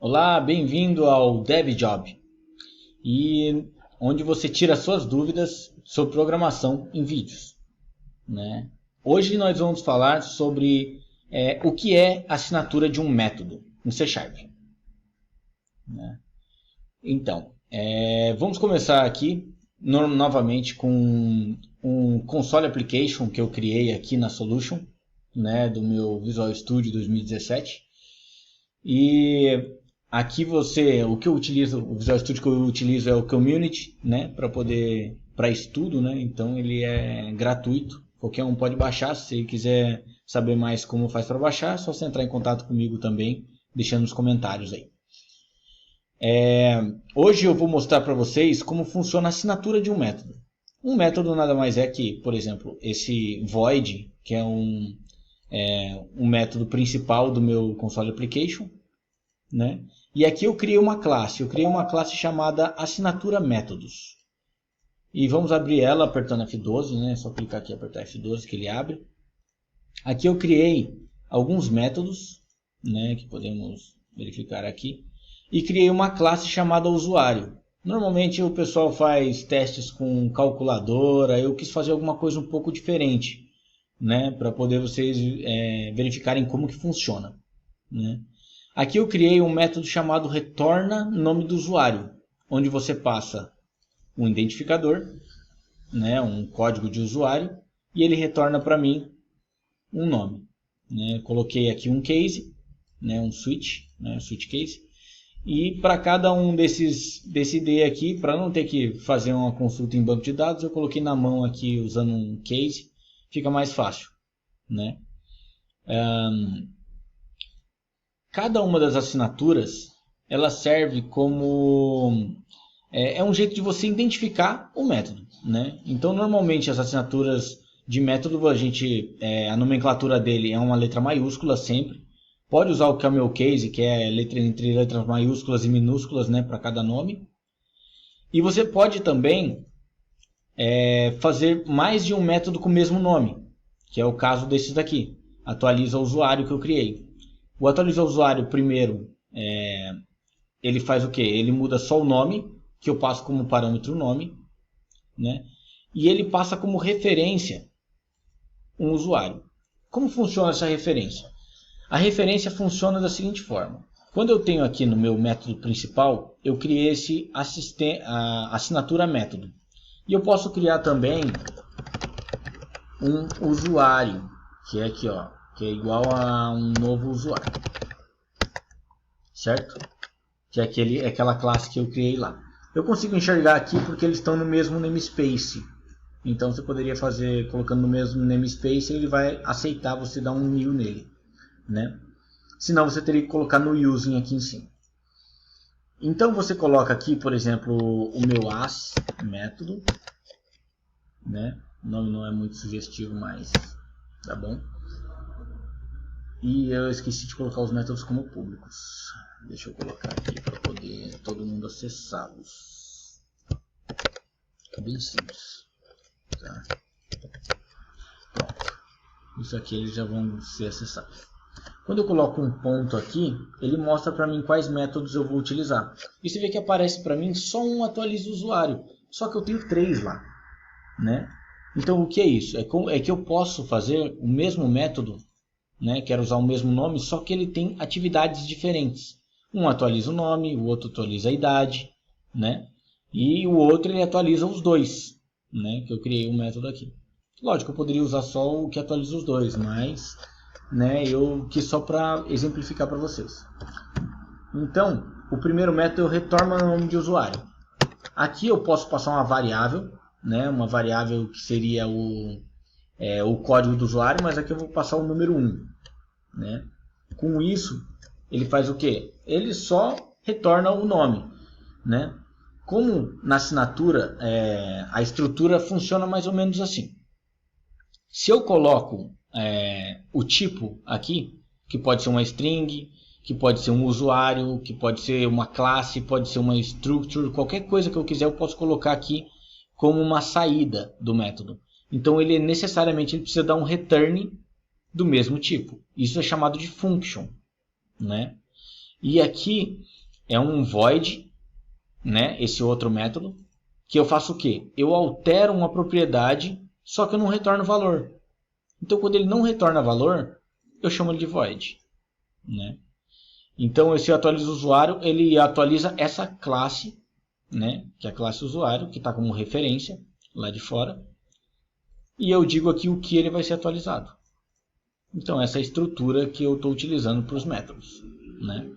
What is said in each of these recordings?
Olá, bem-vindo ao DevJob, e onde você tira suas dúvidas sobre programação em vídeos, né? Hoje nós vamos falar sobre o que é a assinatura de um método no C Sharp, né? Então, vamos começar aqui novamente com um console application que eu criei aqui na Solution, né, do meu Visual Studio 2017. E aqui o que eu utilizo, o Visual Studio que eu utilizo é o Community, né, para estudo, né? Então ele é gratuito, qualquer um pode baixar. Se quiser saber mais como faz para baixar, é só você entrar em contato comigo também, deixando nos comentários aí. Hoje eu vou mostrar para vocês como funciona a assinatura de um método. Um método nada mais é que, por exemplo, esse void, que é um método principal do meu console application, né? E aqui eu criei uma classe chamada assinatura métodos. E vamos abrir ela apertando F12, né? É só clicar aqui e apertar F12 que ele abre. Aqui eu criei alguns métodos, né, que podemos verificar aqui, e criei uma classe chamada usuário. Normalmente o pessoal faz testes com calculadora, eu quis fazer alguma coisa um pouco diferente, né, para poder vocês verificarem como que funciona, né? Aqui eu criei um método chamado retorna nome do usuário, onde você passa um identificador, né, um código de usuário, e ele retorna para mim um nome, né? Coloquei aqui um case, né, um switch, né, switch case, e para cada um desse ID aqui, para não ter que fazer uma consulta em banco de dados, eu coloquei na mão aqui usando um case, fica mais fácil, né? Cada uma das assinaturas, ela serve como um jeito de você identificar o método, né? Então, normalmente as assinaturas de método, a nomenclatura dele é uma letra maiúscula sempre. Pode usar o camel case, que é entre letras maiúsculas e minúsculas, né, para cada nome. E você pode também fazer mais de um método com o mesmo nome, que é o caso desses daqui. Atualiza o usuário que eu criei. O atualiza usuário primeiro, ele faz o quê? Ele muda só o nome, que eu passo como parâmetro nome, né? E ele passa como referência um usuário. Como funciona essa referência? A referência funciona da seguinte forma. Quando eu tenho aqui no meu método principal, eu criei esse assinatura método. E eu posso criar também um usuário, que é aqui, ó, que é igual a um novo usuário, certo? Que é aquela classe que eu criei lá. Eu consigo enxergar aqui porque eles estão no mesmo namespace. Então você poderia fazer colocando no mesmo namespace, ele vai aceitar você dar um new nele, né? Senão você teria que colocar no using aqui em cima. Então você coloca aqui, por exemplo, o meu as método, né? O nome não é muito sugestivo, mas tá bom. E eu esqueci de colocar os métodos como públicos. Deixa eu colocar aqui para poder todo mundo acessá-los. É bem simples. Tá? Pronto. Isso aqui eles já vão ser acessados. Quando eu coloco um ponto aqui, ele mostra para mim quais métodos eu vou utilizar. E você vê que aparece para mim só um atualiza o usuário. Só que eu tenho 3 lá, né? Então o que é isso? É que eu posso fazer o mesmo método, né? Quero usar o mesmo nome, só que ele tem atividades diferentes. Um atualiza o nome, o outro atualiza a idade, né? E o outro ele atualiza os dois, né? Que eu criei um método aqui. Lógico, eu poderia usar só o que atualiza os dois, mas, né, eu quis só para exemplificar para vocês. Então, o primeiro método eu retorno o nome de usuário. Aqui eu posso passar uma variável, né? Uma variável que seria o código do usuário, mas aqui eu vou passar o número 1, né? Com isso, ele faz o quê? Ele só retorna o nome, né? Como na assinatura, a estrutura funciona mais ou menos assim. Se eu coloco o tipo aqui, que pode ser uma string, que pode ser um usuário, que pode ser uma classe, pode ser uma structure, qualquer coisa que eu quiser eu posso colocar aqui como uma saída do método. Então ele necessariamente precisa dar um return do mesmo tipo. Isso é chamado de function, né? E aqui é um void, né? Esse outro método, que eu faço o quê? Eu altero uma propriedade, só que eu não retorno valor. Então, quando ele não retorna valor, eu chamo ele de void, né? Então, esse atualiza usuário, ele atualiza essa classe, né? Que é a classe usuário, que está como referência lá de fora. E eu digo aqui o que ele vai ser atualizado. Então, essa é a estrutura que eu estou utilizando para os métodos, né?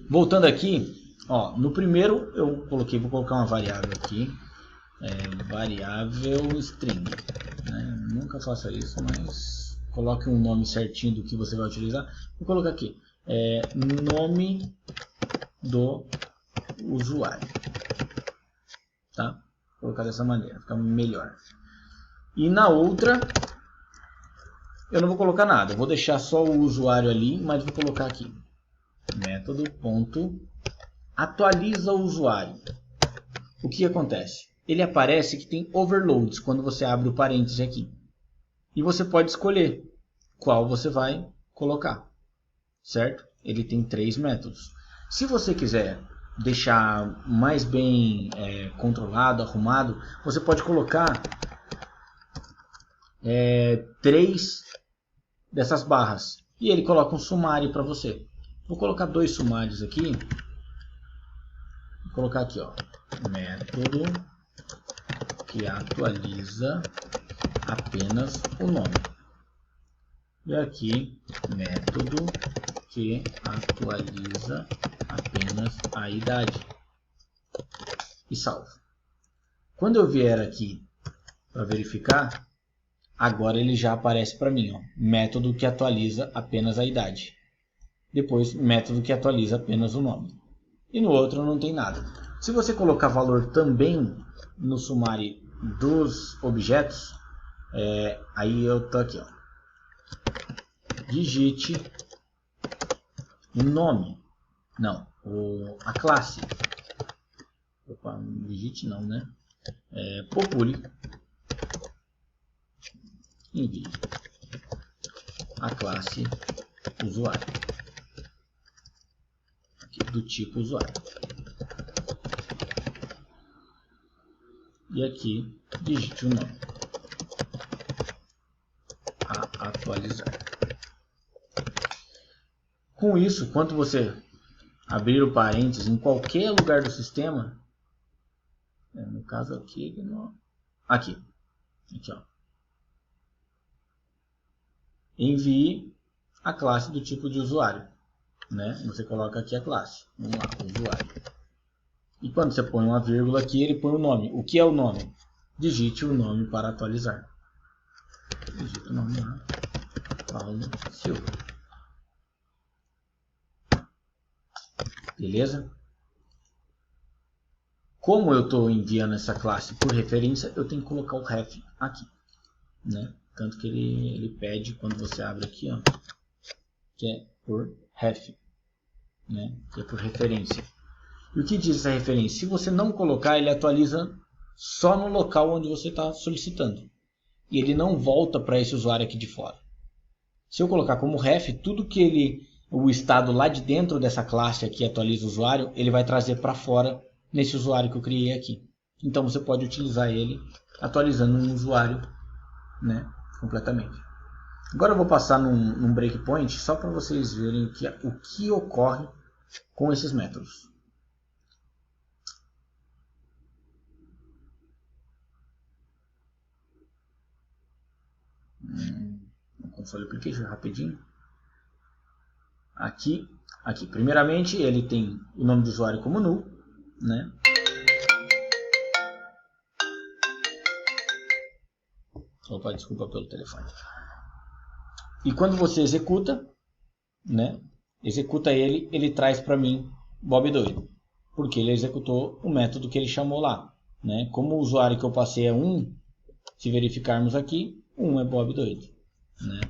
Voltando aqui, ó, no primeiro eu coloquei, vou colocar uma variável aqui, variável string, né? Nunca faça isso, mas coloque um nome certinho do que você vai utilizar. Vou colocar aqui, nome do usuário, tá? Vou colocar dessa maneira, fica melhor. E na outra, eu não vou colocar nada, eu vou deixar só o usuário ali, mas vou colocar aqui, método.atualiza o usuário. O que acontece? Ele aparece que tem overloads quando você abre o parêntese aqui. E você pode escolher qual você vai colocar, certo? Ele tem 3 métodos. Se você quiser deixar mais bem controlado, arrumado, você pode colocar 3 dessas barras. E ele coloca um sumário para você. Vou colocar 2 sumários aqui. Vou colocar aqui, ó, método que atualiza apenas o nome. E aqui, método que atualiza apenas a idade. E salvo. Quando eu vier aqui para verificar, agora ele já aparece para mim, ó, método que atualiza apenas a idade. Depois, método que atualiza apenas o nome. E no outro não tem nada. Se você colocar valor também no sumário dos objetos, aí eu tô aqui, ó, digite o nome, não, a classe, opa, digite não, né, popule, envie a classe usuário, aqui, do tipo usuário. E aqui, digite o nome. A atualizar. Com isso, quando você abrir o parênteses em qualquer lugar do sistema, no caso aqui, aqui, ó, envie a classe do tipo de usuário, né? Você coloca aqui a classe, vamos lá, usuário. E quando você põe uma vírgula aqui, ele põe o nome. O que é o nome? Digite o nome para atualizar. Digite o nome lá, Paulo Silva. Beleza? Como eu estou enviando essa classe por referência, eu tenho que colocar o ref aqui, né? Tanto que ele pede quando você abre aqui, ó, que é por ref, né? Que é por referência. E o que diz essa referência? Se você não colocar, ele atualiza só no local onde você está solicitando. E ele não volta para esse usuário aqui de fora. Se eu colocar como ref, tudo que o estado lá de dentro dessa classe aqui atualiza o usuário, ele vai trazer para fora nesse usuário que eu criei aqui. Então você pode utilizar ele atualizando um usuário, né, completamente. Agora eu vou passar num breakpoint só para vocês verem o que ocorre com esses métodos. Console Application rapidinho. Aqui, primeiramente ele tem o nome do usuário como null, né? Opa, desculpa pelo telefone. E quando você executa, né? Executa ele traz para mim Bob doido, porque ele executou o método que ele chamou lá, né? Como o usuário que eu passei é 1, se verificarmos aqui, 1 é Bob doido, né?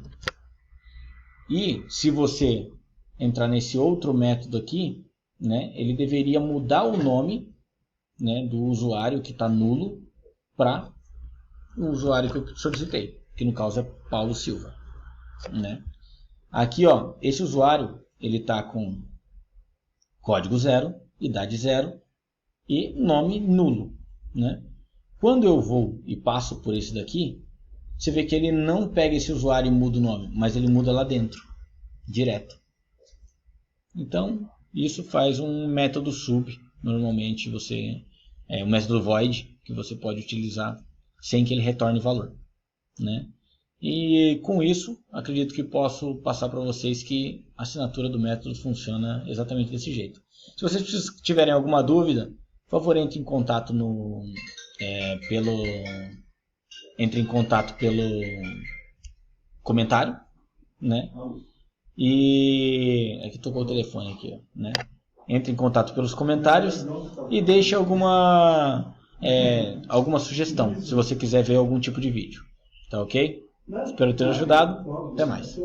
E se você entrar nesse outro método aqui, né, ele deveria mudar o nome, né, do usuário que está nulo para o usuário que eu solicitei, que no caso é Paulo Silva, né? Aqui, ó, esse usuário ele está com código 0, idade 0 e nome nulo, né? Quando eu vou e passo por esse daqui, você vê que ele não pega esse usuário e muda o nome, mas ele muda lá dentro, direto. Então, isso faz um método sub. Normalmente um método void que você pode utilizar sem que ele retorne valor, né? E com isso, acredito que posso passar para vocês que a assinatura do método funciona exatamente desse jeito. Se vocês tiverem alguma dúvida, por favor, entre em contato pelo comentário, né? E aqui tocou o telefone aqui, né? Entre em contato pelos comentários e deixe alguma sugestão, se você quiser ver algum tipo de vídeo. Tá ok? Espero ter ajudado. Até mais.